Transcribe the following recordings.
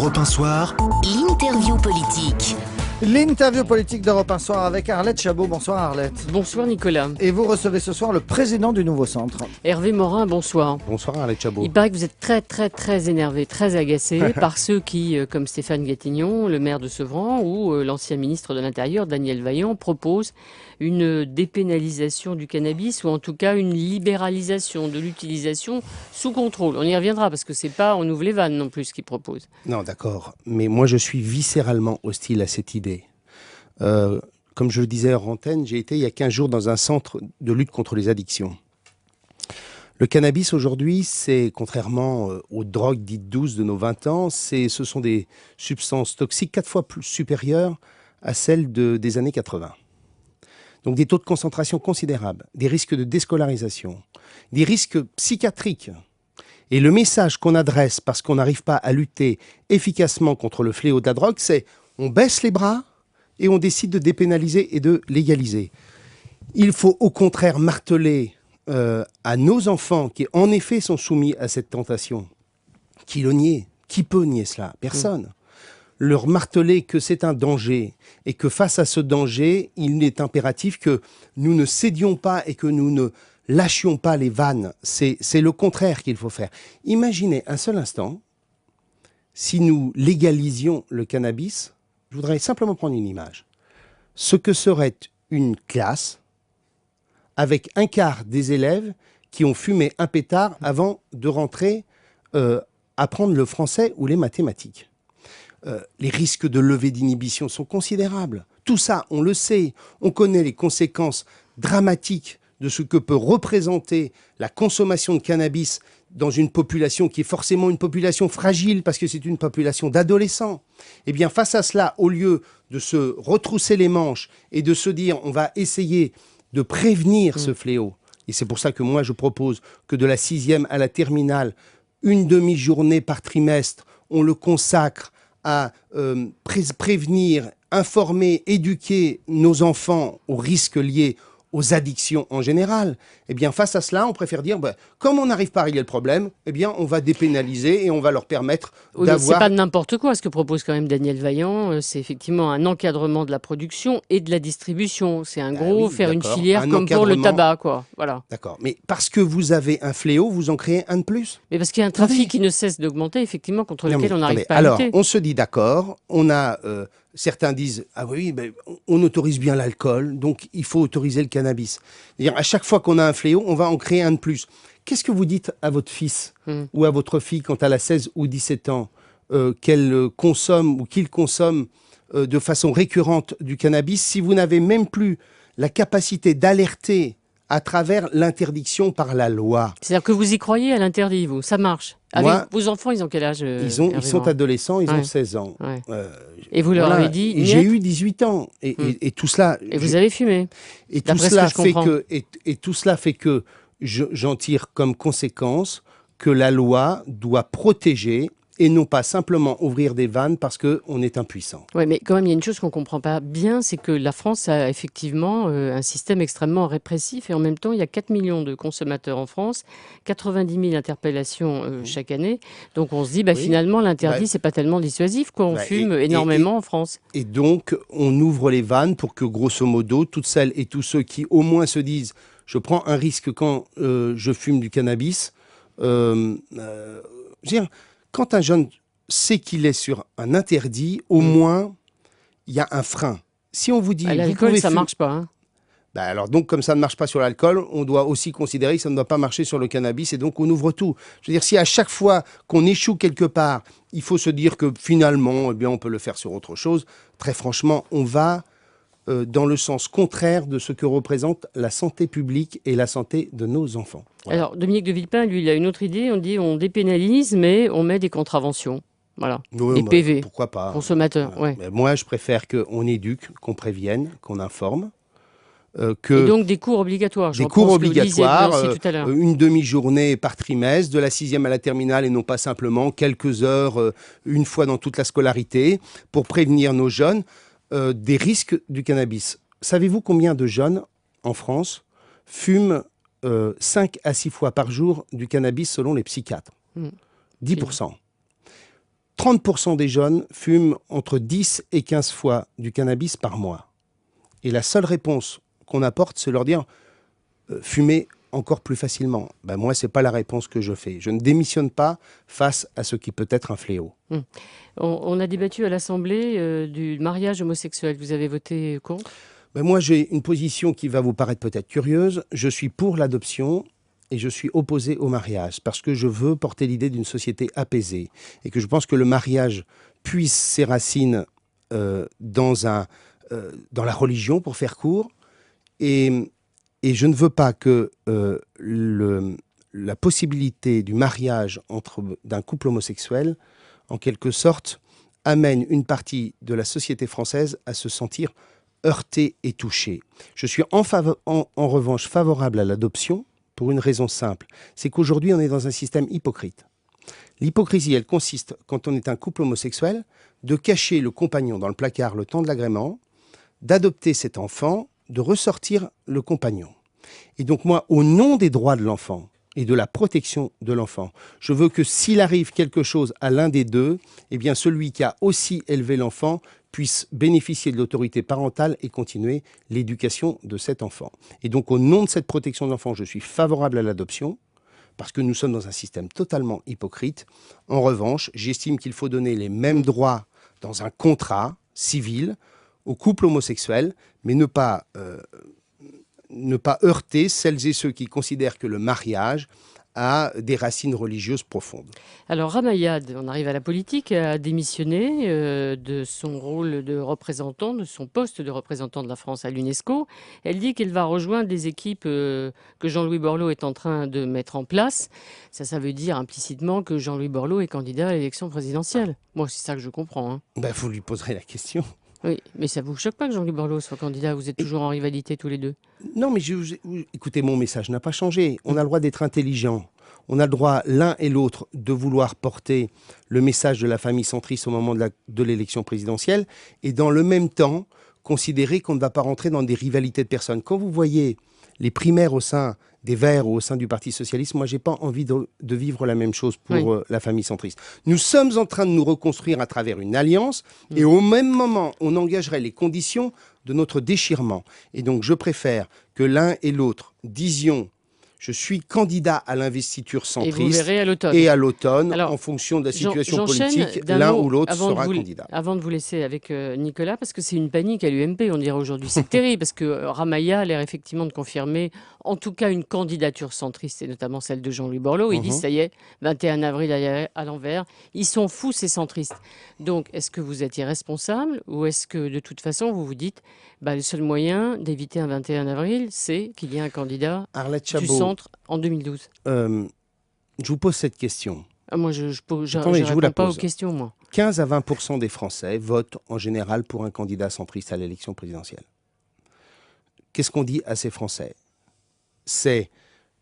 Europe 1 Soir, L'interview politique. L'interview politique d'Europe 1 Soir avec Arlette Chabot. Bonsoir Arlette. Bonsoir Nicolas. Et vous recevez ce soir le président du nouveau centre. Hervé Morin, bonsoir. Bonsoir Arlette Chabot. Il paraît que vous êtes très énervé, très agacé par ceux qui, comme Stéphane Gatignon, le maire de Sevran, ou l'ancien ministre de l'Intérieur, Daniel Vaillant, proposent une dépénalisation du cannabis, ou en tout cas une libéralisation de l'utilisation sous contrôle. On y reviendra parce que c'est pas on ouvre les vannes non plus ce qu'ils proposent. Non, d'accord. Mais moi, je suis viscéralement hostile à cette idée. Comme je le disais hors antenne, j'ai été il y a 15 jours dans un centre de lutte contre les addictions. Le cannabis aujourd'hui, c'est, contrairement aux drogues dites douces de nos 20 ans, ce sont des substances toxiques 4 fois plus supérieures à celles des années 80. Donc des taux de concentration considérables, des risques de déscolarisation, des risques psychiatriques. Et le message qu'on adresse parce qu'on n'arrive pas à lutter efficacement contre le fléau de la drogue, c'est on baisse les bras et on décide de dépénaliser et de légaliser. Il faut au contraire marteler à nos enfants qui en effet sont soumis à cette tentation. Qui le nie? Qui peut nier cela? Personne. Leur marteler que c'est un danger et que face à ce danger, il est impératif que nous ne cédions pas et que nous ne lâchions pas les vannes. C'est le contraire qu'il faut faire. Imaginez un seul instant, si nous légalisions le cannabis, je voudrais simplement prendre une image. Ce que serait une classe avec un quart des élèves qui ont fumé un pétard avant de rentrer apprendre le français ou les mathématiques. Les risques de levée d'inhibition sont considérables. Tout ça, on le sait. On connaît les conséquences dramatiques de ce que peut représenter la consommation de cannabis dans une population qui est forcément une population fragile parce que c'est une population d'adolescents. Eh bien, face à cela, au lieu de se retrousser les manches et de se dire on va essayer de prévenir ce fléau, et c'est pour ça que moi je propose que de la 6e à la terminale, une demi-journée par trimestre, on le consacre à prévenir, informer, éduquer nos enfants aux risques liés aux addictions en général. Eh bien, face à cela, on préfère dire, comme on n'arrive pas à régler le problème, eh bien, on va dépénaliser et on va leur permettre d'avoir... C'est pas n'importe quoi ce que propose quand même Daniel Vaillant. C'est effectivement un encadrement de la production et de la distribution. C'est un gros, faire une filière comme pour le tabac, quoi. Voilà. D'accord. Mais parce que vous avez un fléau, vous en créez un de plus. Mais parce qu'il y a un trafic qui ne cesse d'augmenter, effectivement, contre lequel on n'arrive pas à lutter. Alors, on se dit d'accord, on a... certains disent « Ah oui, on autorise bien l'alcool, donc il faut autoriser le cannabis. » C'est-à-dire, à chaque fois qu'on a un fléau, on va en créer un de plus. Qu'est-ce que vous dites à votre fils ou à votre fille quand elle a 16 ou 17 ans qu'elle consomme ou qu'il consomme de façon récurrente du cannabis si vous n'avez même plus la capacité d'alerter à travers l'interdiction par la loi? C'est-à-dire que vous y croyez à l'interdit, vous? Ça marche. Avec vos enfants, ils ont quel âge? Ils sont adolescents, ils ont 16 ans. Ouais. Et vous leur avez dit... J'ai eu 18 ans. Et tout cela... Et vous avez fumé. Et tout cela fait que j'en tire comme conséquence que la loi doit protéger et non pas simplement ouvrir des vannes parce qu'on est impuissant. Oui, mais quand même, il y a une chose qu'on ne comprend pas bien, c'est que la France a effectivement un système extrêmement répressif et en même temps, il y a 4 millions de consommateurs en France, 90 000 interpellations chaque année. Donc on se dit, finalement, l'interdit, c'est pas tellement dissuasif, quoi. On fume énormément en France. Et donc, on ouvre les vannes pour que, grosso modo, toutes celles et tous ceux qui au moins se disent « je prends un risque quand je fume du cannabis », quand un jeune sait qu'il est sur un interdit, au moins, il y a un frein. Si on vous dit... l'alcool, ça ne marche pas. Hein. Alors donc, comme ça ne marche pas sur l'alcool, on doit aussi considérer que ça ne doit pas marcher sur le cannabis et donc on ouvre tout. Je veux dire, si à chaque fois qu'on échoue quelque part, il faut se dire que finalement, on peut le faire sur autre chose, très franchement, on va dans le sens contraire de ce que représente la santé publique et la santé de nos enfants. Voilà. Alors, Dominique de Villepin, lui, il a une autre idée. On dit on dépénalise, mais on met des contraventions. Voilà. Oui, des PV. Pourquoi pas? Consommateurs, ouais. Mais moi, je préfère qu'on éduque, qu'on prévienne, qu'on informe. Et donc des cours obligatoires. Des cours obligatoires, tout à l'heure. Une demi-journée par trimestre, de la 6e à la terminale et non pas simplement quelques heures, une fois dans toute la scolarité, pour prévenir nos jeunes des risques du cannabis. Savez-vous combien de jeunes en France fument 5 à 6 fois par jour du cannabis selon les psychiatres? 10%. 30% des jeunes fument entre 10 et 15 fois du cannabis par mois. Et la seule réponse qu'on apporte, c'est leur dire fumez encore plus facilement. Ben moi, ce n'est pas la réponse que je fais. Je ne démissionne pas face à ce qui peut être un fléau. On a débattu à l'Assemblée du mariage homosexuel. Vous avez voté contre ? Ben moi, j'ai une position qui va vous paraître peut-être curieuse. Je suis pour l'adoption et je suis opposé au mariage parce que je veux porter l'idée d'une société apaisée et que je pense que le mariage puise ses racines dans la religion, pour faire court, et je ne veux pas que la possibilité du mariage d'un couple homosexuel, en quelque sorte, amène une partie de la société française à se sentir heurtée et touchée. Je suis en revanche favorable à l'adoption pour une raison simple, c'est qu'aujourd'hui on est dans un système hypocrite. L'hypocrisie, elle consiste, quand on est un couple homosexuel, de cacher le compagnon dans le placard le temps de l'agrément, d'adopter cet enfant, de ressortir le compagnon. Et donc moi, au nom des droits de l'enfant et de la protection de l'enfant, je veux que s'il arrive quelque chose à l'un des deux, eh bien celui qui a aussi élevé l'enfant puisse bénéficier de l'autorité parentale et continuer l'éducation de cet enfant. Et donc au nom de cette protection de l'enfant, je suis favorable à l'adoption, parce que nous sommes dans un système totalement hypocrite. En revanche, j'estime qu'il faut donner les mêmes droits dans un contrat civil aux couples homosexuels, mais ne pas heurter celles et ceux qui considèrent que le mariage a des racines religieuses profondes. Alors Ramayad, on arrive à la politique, a démissionné de son rôle de représentant, de son poste de représentant de la France à l'UNESCO. Elle dit qu'elle va rejoindre des équipes que Jean-Louis Borloo est en train de mettre en place. Ça veut dire implicitement que Jean-Louis Borloo est candidat à l'élection présidentielle. Moi, c'est ça que je comprends. Hein. Ben, vous lui poserez la question. Oui, mais ça vous choque pas que Jean-Louis Borloo soit candidat? Vous êtes toujours en rivalité tous les deux. Non, mais écoutez, mon message n'a pas changé. On a le droit d'être intelligent. On a le droit, l'un et l'autre, de vouloir porter le message de la famille centriste au moment de l'élection présidentielle et dans le même temps, considérer qu'on ne va pas rentrer dans des rivalités de personnes. Quand vous voyez les primaires au sein des Verts ou au sein du Parti socialiste, moi, j'ai pas envie de vivre la même chose pour la famille centriste. Nous sommes en train de nous reconstruire à travers une alliance et au même moment, on engagerait les conditions de notre déchirement. Et donc, je préfère que l'un et l'autre disions je suis candidat à l'investiture centriste. Et vous verrez à l'automne. Et à l'automne, en fonction de la situation politique, l'un ou l'autre sera candidat. Avant de vous laisser avec Nicolas, parce que c'est une panique à l'UMP, on dirait aujourd'hui. C'est terrible, parce que Ramaya a l'air effectivement de confirmer, en tout cas, une candidature centriste, et notamment celle de Jean-Louis Borloo. Ils disent, ça y est, 21 avril à l'envers. Ils sont fous, ces centristes. Donc, est-ce que vous êtes irresponsable, ou est-ce que, de toute façon, vous vous dites, le seul moyen d'éviter un 21 avril, c'est qu'il y ait un candidat du centre en 2012. Je vous pose cette question. Moi, je réponds pas aux questions, moi. 15 à 20% des Français votent en général pour un candidat centriste à l'élection présidentielle. Qu'est-ce qu'on dit à ces Français? C'est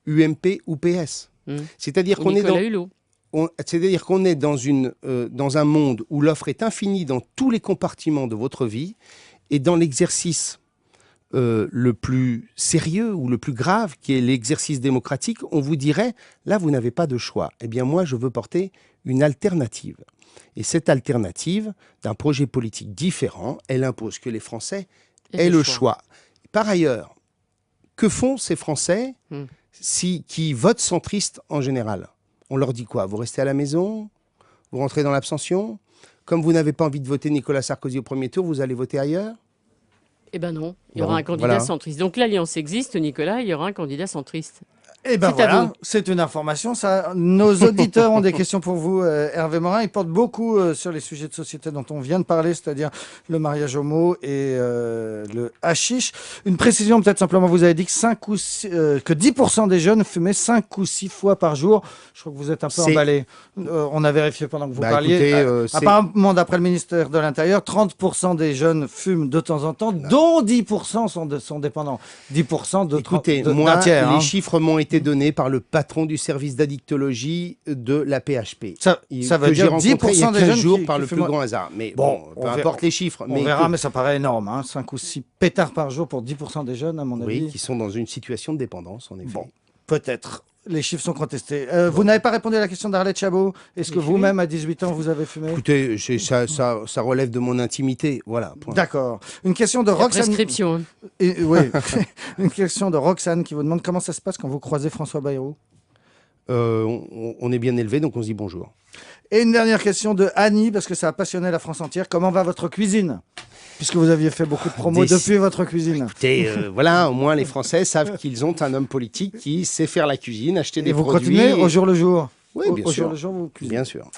UMP ou PS. C'est-à-dire qu'on est dans un monde où l'offre est infinie dans tous les compartiments de votre vie et dans l'exercice le plus sérieux ou le plus grave, qui est l'exercice démocratique, on vous dirait, là, vous n'avez pas de choix. Eh bien, moi, je veux porter une alternative. Et cette alternative, d'un projet politique différent, elle impose que les Français aient le choix. Par ailleurs, que font ces Français qui votent centristes en général? On leur dit quoi? Vous restez à la maison? Vous rentrez dans l'abstention? Comme vous n'avez pas envie de voter Nicolas Sarkozy au premier tour, vous allez voter ailleurs? Eh bien non, il y aura un candidat centriste. Donc l'alliance existe, Nicolas, il y aura un candidat centriste. Eh bien voilà, c'est une information. Ça. Nos auditeurs ont des questions pour vous, Hervé Morin. Ils portent beaucoup sur les sujets de société dont on vient de parler, c'est-à-dire le mariage homo et le hashish. Une précision peut-être simplement, vous avez dit que 10% des jeunes fumaient 5 ou 6 fois par jour. Je crois que vous êtes un peu emballé. On a vérifié pendant que vous parliez. Écoutez, apparemment, d'après le ministère de l'Intérieur, 30% des jeunes fument de temps en temps, dont 10% sont dépendants. 10% de moi, tiers, les chiffres m'ont été donné par le patron du service d'addictologie de la PHP. Ça veut dire 10% des jeunes jours par le plus grand hasard. Mais bon, peu importe les chiffres. On verra, mais ça paraît énorme. Hein, 5 ou 6 pétards par jour pour 10% des jeunes, à mon avis. Oui, qui sont dans une situation de dépendance, en effet. Bon. Peut-être. Les chiffres sont contestés. Vous n'avez pas répondu à la question d'Arlette Chabot. Est-ce que vous-même, à 18 ans, vous avez fumé? Écoutez, ça relève de mon intimité. Voilà. Point. D'accord. Une question de Roxane. Prescription. Hein. Oui. Une question de Roxane qui vous demande comment ça se passe quand vous croisez François Bayrou. On est bien élevé, donc on se dit bonjour. Et une dernière question de Annie, parce que ça a passionné la France entière. Comment va votre cuisine? Puisque vous aviez fait beaucoup de promos depuis votre cuisine. Écoutez, voilà, au moins les Français savent qu'ils ont un homme politique qui sait faire la cuisine, acheter des Et vous produits. continuez au jour le jour? Oui, bien au sûr. jour le jour, vous cuisinez. Bien sûr.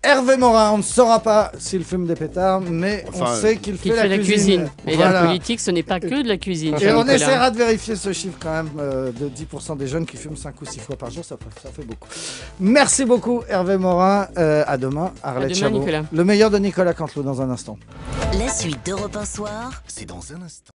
Hervé Morin, on ne saura pas s'il fume des pétards, mais on sait qu'il Qu'il fait la cuisine. Et Voilà. la politique, ce n'est pas que de la cuisine. Et cher on Nicolas. essaiera de vérifier ce chiffre quand même de 10% des jeunes qui fument 5 ou 6 fois par jour, ça fait beaucoup. Merci beaucoup Hervé Morin, à demain Arlette demain, Chabot. Nicolas. Le meilleur de Nicolas Canteloup dans un instant. La suite d'Europe 1 Soir C'est dans un instant.